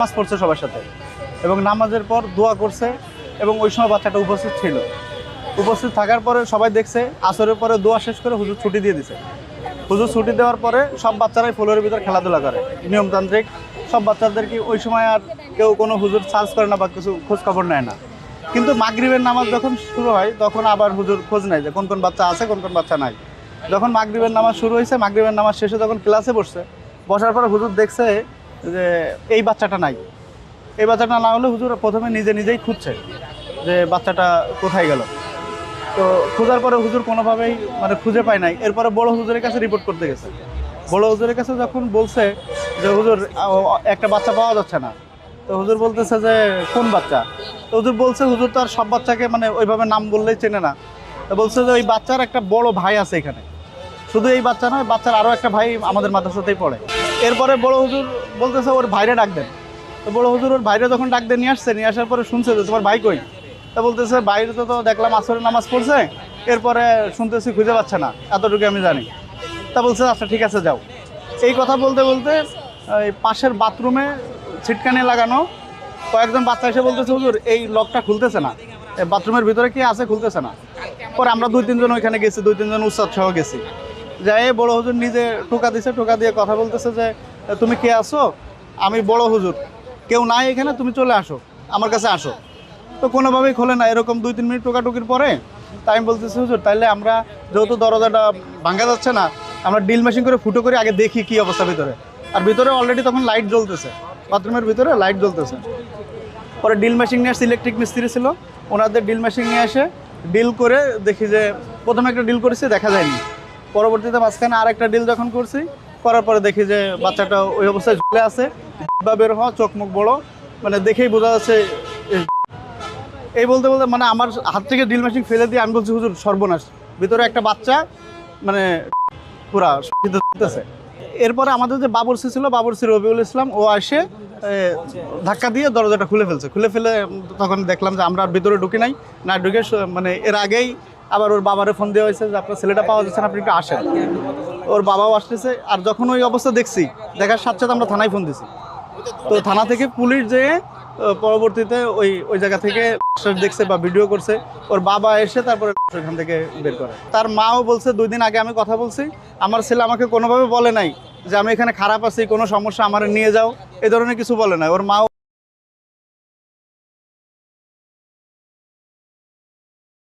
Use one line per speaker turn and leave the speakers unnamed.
নামাজ পড়ছে সবার সাথে এবং নামাজের পর দোয়া করছে এবং ওই সময় বাচ্চাটা উপস্থিত ছিল। উপস্থিত থাকার পরে সবাই দেখছে আসরের পরে দোয়া শেষ করে হুজুর ছুটি দিয়ে দিছে। হুজুর ছুটি দেওয়ার পরে সব বাচ্চারাই ফ্লোরের ভিতর খেলাধুলা করে নিয়মতান্ত্রিক। সব বাচ্চাদেরকে ওই সময় আর কেউ কোনো হুজুর সার্চ করে না বা কিছু খোঁজ খবর নেয় না। কিন্তু মাগরিবের নামাজ যখন শুরু হয় তখন আবার হুজুর খোঁজ নেয় যে কোন কোন বাচ্চা আছে কোন কোন বাচ্চা নাই। যখন মাগরিবের নামাজ শুরু হয়েছে, মাগরিবের নামাজ শেষে যখন ক্লাসে বসার পরে হুজুর দেখছে যে এই বাচ্চাটা নাই। এই বাচ্চাটা না হলে হুজুর প্রথমে নিজেই খুঁজছে যে বাচ্চাটা কোথায় গেল। তো খোঁজার পরে হুজুর কোনোভাবেই খুঁজে পায় নাই। এরপরে বড় হুজুরের কাছে রিপোর্ট করতে গেছে। বড় হুজুরের কাছে যখন বলছে যে হুজুর একটা বাচ্চা পাওয়া যাচ্ছে না, তো হুজুর বলতেছে যে কোন বাচ্চা। তো হুজুর বলছে হুজুর তো আর সব বাচ্চাকে ওইভাবে নাম বললেই চেনে না। তো বলছে যে ওই বাচ্চার একটা বড় ভাই আছে এখানে, শুধু এই বাচ্চা নয়, বাচ্চার আরও একটা ভাই আমাদের মাদ্রাসাতেই পড়ে। এরপরে বড় হুজুর বলতেছে ওর ভাইরে ডাক দেন। তো বড় হুজুর ওর ভাইরে যখন ডাক দিয়ে নিয়ে আসার পরে শুনছে যে তোমার ভাই কই। তা বলতেছে বাইরে তো দেখলাম আসরের নামাজ পড়ছে, এরপরে শুনতেছি খুঁজে পাচ্ছে না, এতটুকু আমি জানি। তা বলছে আচ্ছা ঠিক আছে যাও। এই কথা বলতে বলতে এই পাশের বাথরুমে ছিটকানি লাগানো কয়েকজন বাচ্চা এসে বলতেছে হুজুর এই লকটা খুলতেছে না, বাথরুমের ভিতরে কি আছে খুলতেছে না। পরে আমরা 2-3 জন ওইখানে গেছি, 2-3 জন উস্তাদ সহ গেছি। যাই বড় হুজুর নিজে টোকা দিছে, টোকা দিয়ে কথা বলতেছে যে তুমি কে আসো, আমি বড় হুজুর, কেউ নাই এখানে, তুমি চলে আসো, আমার কাছে আসো। তো কোনোভাবেই খোলে না। এরকম 2-3 মিনিট টোকাটুকির পরে তাই আমি বলতেছি হুজুর তাইলে আমরা যেহেতু দরজাটা ভাঙা যাচ্ছে না, আমরা ড্রিল মেশিন করে ফুটো করে আগে দেখি কি অবস্থা ভিতরে। আর ভিতরে অলরেডি তখন লাইট জ্বলতেছে, বাথরুমের ভিতরে লাইট জ্বলতেছে। পরে ড্রিল মেশিন নিয়ে আসছে, ইলেকট্রিক মিস্ত্রি ছিল, ওনাদের ড্রিল মেশিন নিয়ে এসে ডিল করে দেখি যে প্রথমে একটা ডিল করেছি, দেখা যায়নি। পরবর্তীতে মাঝখানে আর একটা ডিল যখন করছি, করার পরে দেখি যে বাচ্চাটা ওই অবস্থায় ঝুলে আছে, বা বের হওয়া, চোখ মুখ বড়, দেখেই বোঝা যাচ্ছে। এই বলতে বলতে আমার হাত থেকে ড্রিল মেশিন ফেলে দিয়ে আমি বলছি হুজুর সর্বনাশ, ভিতরে একটা বাচ্চা পুরা দিতেছে। এরপরে আমাদের যে বাবরসি ছিল, বাবরসি রবিউল ইসলাম, ও আসে ধাক্কা দিয়ে দরজাটা খুলে ফেলে তখন দেখলাম যে আমরা আর ভিতরে ঢুকি নাই, না ঢুকে এর আগেই আবার ওর বাবারে ফোন দেওয়া হয়েছে যে আপনার ছেলেটা পাওয়া যাচ্ছে না, আপনি একটু আসেন। ওর বাবাও আসতেছে। আর যখন ওই অবস্থা দেখছি, দেখার সাথে সাথে আমরা থানায় ফোন দিছি। তো থানা থেকে পুলিশ যেয়ে পরবর্তীতে ওই জায়গা থেকে দেখছে বা ভিডিও করছে, ওর বাবা এসে তারপরে ওখান থেকে বের করে। তার মাও বলছে 2 দিন আগে আমি কথা বলছি, আমার ছেলে আমাকে কোনোভাবে বলে নাই যে আমি এখানে খারাপ আছি, কোনো সমস্যা আমার নিয়ে যাও, এই ধরনের কিছু বলে নাই। ওর মাও